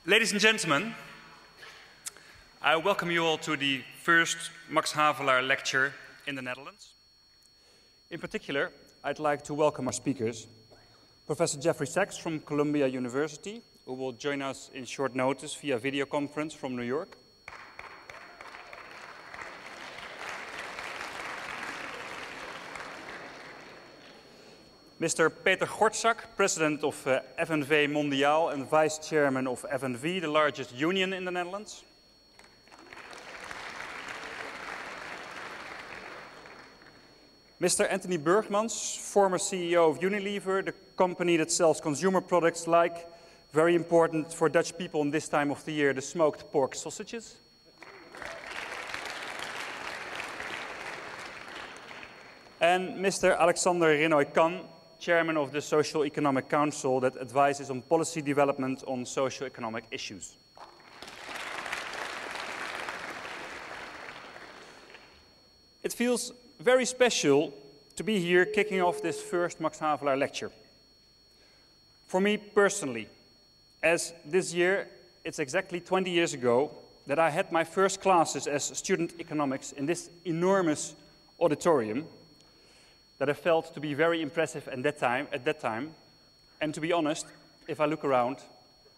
Ladies and gentlemen, I welcome you all to the first Max Havelaar lecture in the Netherlands. In particular, I'd like to welcome our speakers, Professor Jeffrey Sachs from Columbia University, who will join us in short notice via video conference from New York. Mr. Peter Gortzak, President of FNV Mondiaal and Vice Chairman of FNV, the largest union in the Netherlands. Mr. Anthony Burgmans, former CEO of Unilever, the company that sells consumer products like, very important for Dutch people in this time of the year, the smoked pork sausages. And Mr. Alexander Renoy-Kan, Chairman of the Social Economic Council that advises on policy development on socio-economic issues. It feels very special to be here kicking off this first Max Havelaar lecture. For me personally, as this year it's exactly 20 years ago that I had my first classes as student economics in this enormous auditorium that I felt to be very impressive at that time, and to be honest, if I look around,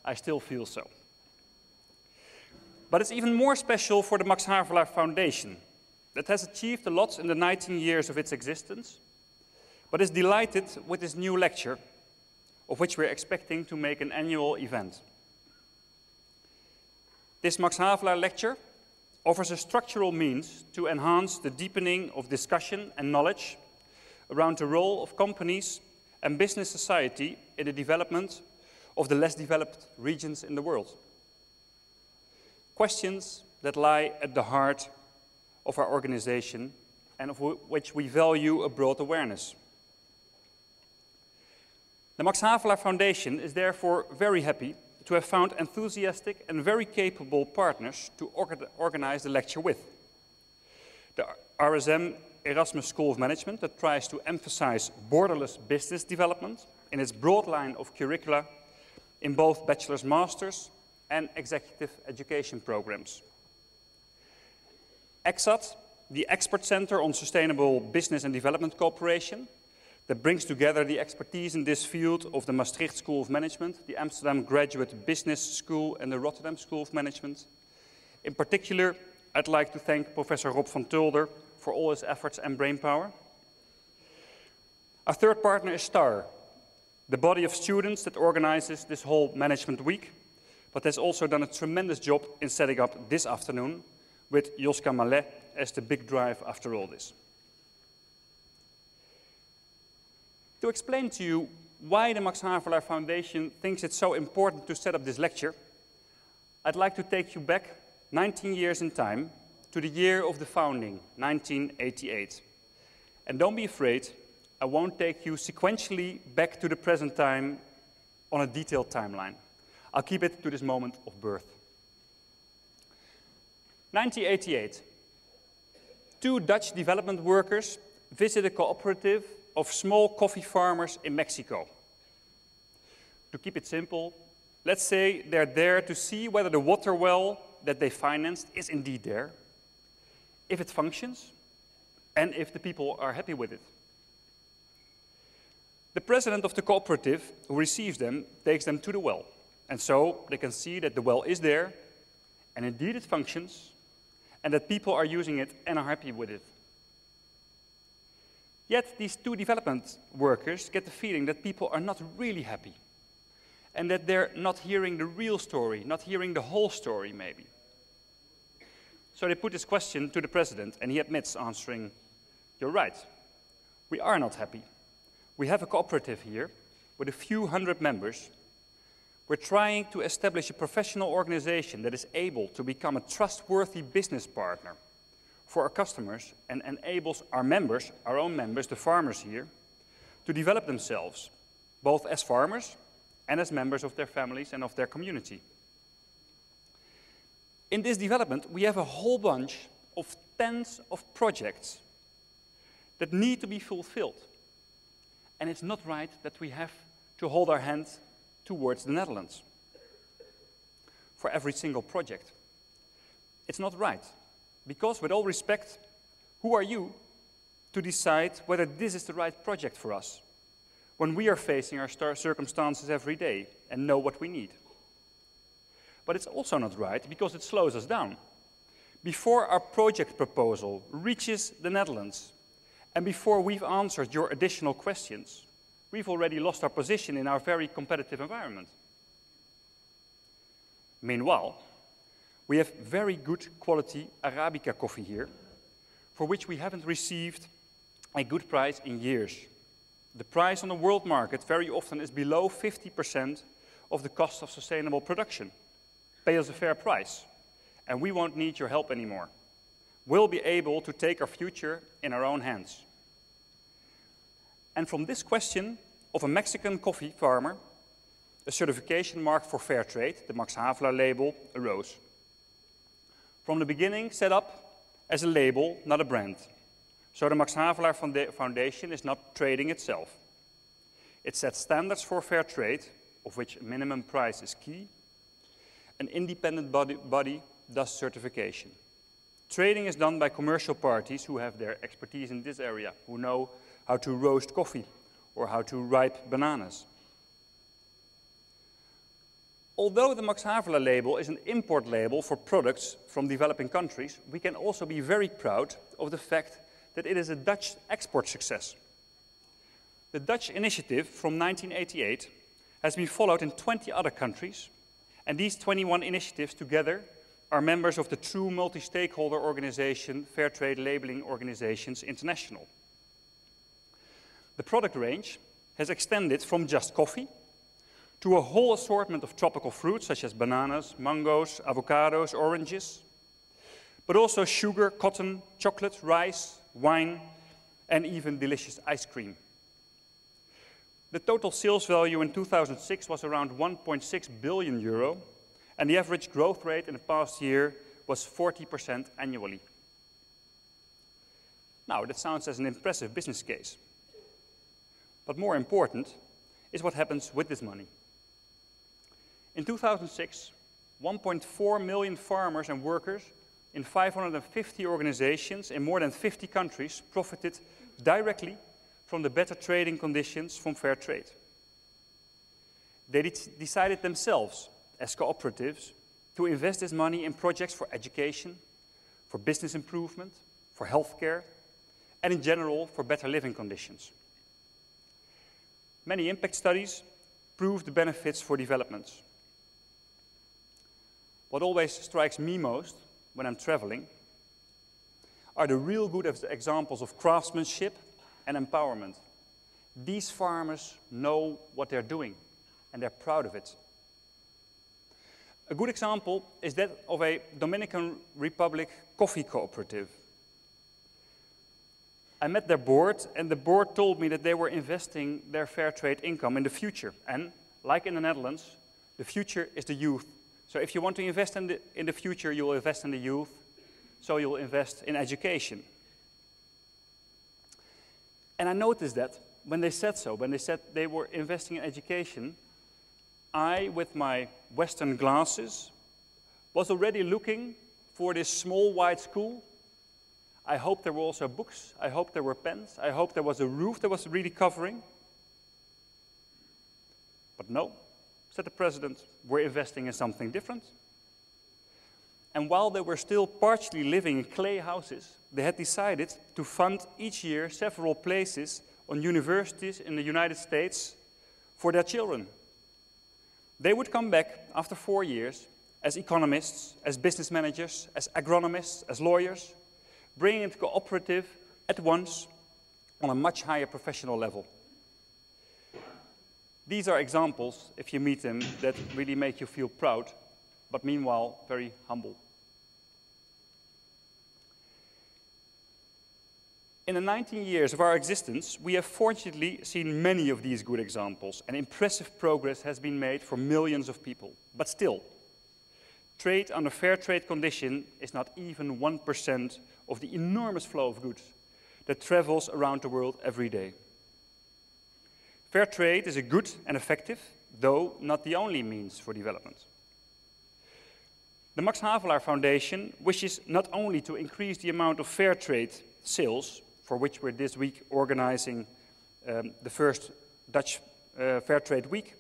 I still feel so. But it's even more special for the Max Havelaar Foundation, that has achieved a lot in the 19 years of its existence, but is delighted with this new lecture, of which we're expecting to make an annual event. This Max Havelaar lecture offers a structural means to enhance the deepening of discussion and knowledge around the role of companies and business society in the development of the less developed regions in the world. Questions that lie at the heart of our organization and of which we value a broad awareness. The Max Havelaar Foundation is therefore very happy to have found enthusiastic and very capable partners to organize the lecture with. The RSM Erasmus School of Management that tries to emphasize borderless business development in its broad line of curricula in both bachelor's, master's and executive education programs. EXAT, the Expert Center on Sustainable Business and Development Cooperation, that brings together the expertise in this field of the Maastricht School of Management, the Amsterdam Graduate Business School and the Rotterdam School of Management. In particular, I'd like to thank Professor Rob van Tulder for all his efforts and brainpower. Our third partner is STAR, the body of students that organizes this whole management week, but has also done a tremendous job in setting up this afternoon with Joska Mallet as the big drive after all this. To explain to you why the Max Havelaar Foundation thinks it's so important to set up this lecture, I'd like to take you back 19 years in time to the year of the founding, 1988. And don't be afraid, I won't take you sequentially back to the present time on a detailed timeline. I'll keep it to this moment of birth. 1988. Two Dutch development workers visit a cooperative of small coffee farmers in Mexico. To keep it simple, let's say they're there to see whether the water well that they financed is indeed there, if it functions, and if the people are happy with it. The president of the cooperative who receives them takes them to the well, and so they can see that the well is there, and indeed it functions, and that people are using it and are happy with it. Yet these two development workers get the feeling that people are not really happy, and that they're not hearing the real story, not hearing the whole story maybe. So they put this question to the president, and he admits answering, "You're right, we are not happy. We have a cooperative here with a few hundred members. We're trying to establish a professional organization that is able to become a trustworthy business partner for our customers and enables our members, our own members, the farmers here, to develop themselves, both as farmers and as members of their families and of their community. In this development, we have a whole bunch of tens of projects that need to be fulfilled. And it's not right that we have to hold our hand towards the Netherlands. for every single project. It's not right, because with all respect, who are you to decide whether this is the right project for us when we are facing our circumstances every day and know what we need? But it's also not right because it slows us down. Before our project proposal reaches the Netherlands and before we've answered your additional questions, we've already lost our position in our very competitive environment. Meanwhile, we have very good quality Arabica coffee here, for which we haven't received a good price in years. The price on the world market very often is below 50% of the cost of sustainable production. Pay us a fair price, and we won't need your help anymore. We'll be able to take our future in our own hands. And from this question of a Mexican coffee farmer, a certification mark for fair trade, the Max Havelaar label, arose. From the beginning, set up as a label, not a brand. So the Max Havelaar Foundation is not trading itself. It sets standards for fair trade, of which a minimum price is key. An independent body does certification. Trading is done by commercial parties who have their expertise in this area, who know how to roast coffee or how to ripe bananas. Although the Max Havelaar label is an import label for products from developing countries, we can also be very proud of the fact that it is a Dutch export success. The Dutch initiative from 1988 has been followed in 20 other countries, and these 21 initiatives together are members of the true multi-stakeholder organization, Fair Trade Labeling Organizations International. The product range has extended from just coffee to a whole assortment of tropical fruits such as bananas, mangoes, avocados, oranges, but also sugar, cotton, chocolate, rice, wine, and even delicious ice cream. The total sales value in 2006 was around 1.6 billion euro, and the average growth rate in the past year was 40% annually. Now, that sounds as an impressive business case. But more important is what happens with this money. In 2006, 1.4 million farmers and workers in 550 organizations in more than 50 countries profited directly from the better trading conditions from fair trade. They decided themselves, as cooperatives, to invest this money in projects for education, for business improvement, for healthcare, and in general for better living conditions. Many impact studies prove the benefits for developments. What always strikes me most when I'm traveling are the real good examples of craftsmanship and empowerment. These farmers know what they're doing, and they're proud of it. A good example is that of a Dominican Republic coffee cooperative. I met their board, and the board told me that they were investing their fair trade income in the future. And, like in the Netherlands, the future is the youth. So if you want to invest in the future, you'll invest in the youth, so you'll invest in education. And I noticed that when they said so, when they said they were investing in education, I, with my Western glasses, was already looking for this small white school. I hoped there were also books, I hoped there were pens, I hoped there was a roof that was really covering. But no, said the president, we're investing in something different. And while they were still partially living in clay houses, they had decided to fund each year several places on universities in the United States for their children. They would come back after 4 years as economists, as business managers, as agronomists, as lawyers, bringing it cooperative at once on a much higher professional level. These are examples, if you meet them, that really make you feel proud, but meanwhile very humble. In the 19 years of our existence, we have fortunately seen many of these good examples, and impressive progress has been made for millions of people. But still, trade under fair trade condition is not even 1% of the enormous flow of goods that travels around the world every day. Fair trade is a good and effective, though not the only means for development. The Max Havelaar Foundation wishes not only to increase the amount of fair trade sales, for which we're this week organizing the first Dutch Fair Trade Week,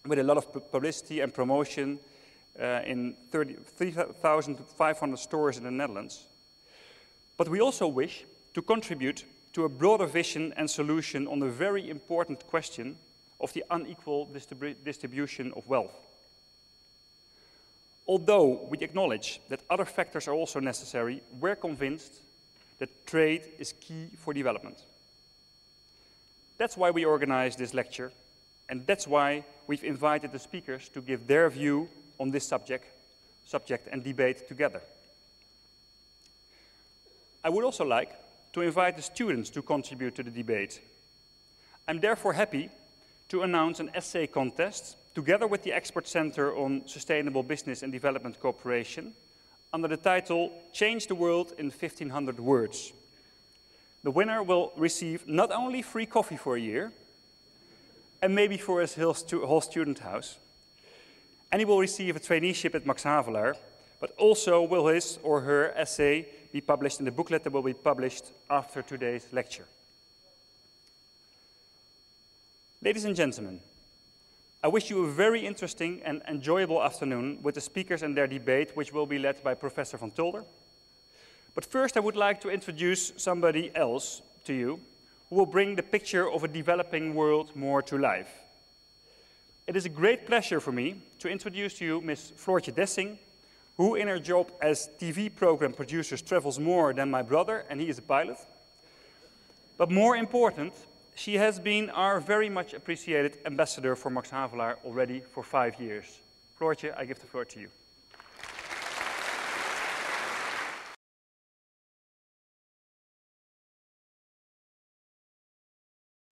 with a lot of publicity and promotion in 3,500 stores in the Netherlands. But we also wish to contribute to a broader vision and solution on the very important question of the unequal distribution of wealth. Although we acknowledge that other factors are also necessary, we're convinced that trade is key for development. That's why we organized this lecture, and that's why we've invited the speakers to give their view on this subject and debate together. I would also like to invite the students to contribute to the debate. I'm therefore happy to announce an essay contest together with the Expert Center on Sustainable Business and Development Cooperation under the title Change the World in 1500 Words. The winner will receive not only free coffee for a year, and maybe for his whole student house, and he will receive a traineeship at Max Havelaar, but also will his or her essay be published in the booklet that will be published after today's lecture. Ladies and gentlemen, I wish you a very interesting and enjoyable afternoon with the speakers and their debate, which will be led by Professor van Tulder. But first I would like to introduce somebody else to you who will bring the picture of a developing world more to life. It is a great pleasure for me to introduce to you Ms. Floortje Dessing, who in her job as TV program producer travels more than my brother, and he is a pilot. But more important, she has been our very much appreciated ambassador for Max Havelaar already for 5 years. Floortje, I give the floor to you.